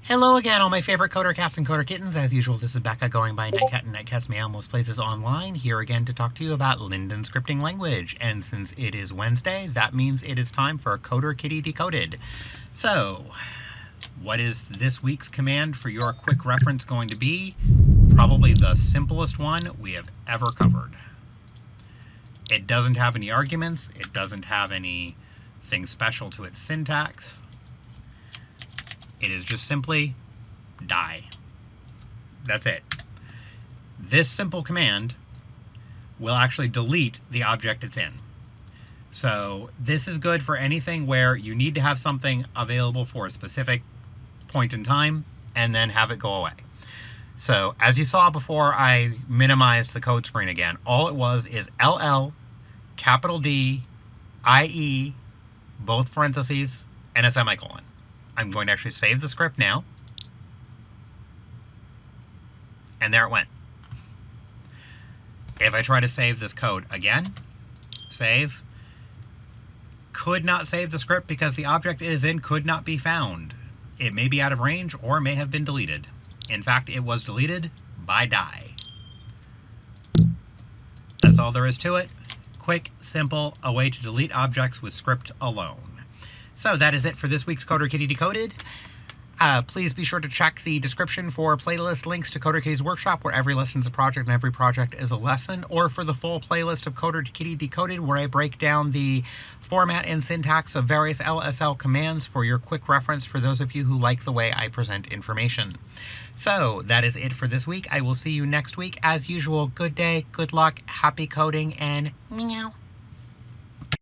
Hello again, all my favorite coder cats and coder kittens. As usual, this is Becca going by Nightcat and Nightcat's Meow most places online, here again to talk to you about Linden scripting language. And since it is Wednesday, that means it is time for Coder Kitty Decoded. So, what is this week's command for your quick reference going to be? Probably the simplest one we have ever covered. It doesn't have any arguments, it doesn't have anything special to its syntax. It is just simply die. That's it. This simple command will actually delete the object it's in. So this is good for anything where you need to have something available for a specific point in time and then have it go away. So as you saw before I minimized the code screen again, all it was is LL, capital D, IE, both parentheses, and a semicolon. I'm going to actually save the script now. And there it went. If I try to save this code again, save, could not save the script because the object it is in could not be found. It may be out of range or may have been deleted. In fact, it was deleted by die. That's all there is to it. Quick, simple, a way to delete objects with script alone. So that is it for this week's Coder Kitty Decoded. Please be sure to check the description for playlist links to Coder Kitty's workshop, where every lesson is a project and every project is a lesson, or for the full playlist of Coder Kitty Decoded, where I break down the format and syntax of various LSL commands for your quick reference for those of you who like the way I present information. So that is it for this week. I will see you next week. As usual, good day, good luck, happy coding, and meow.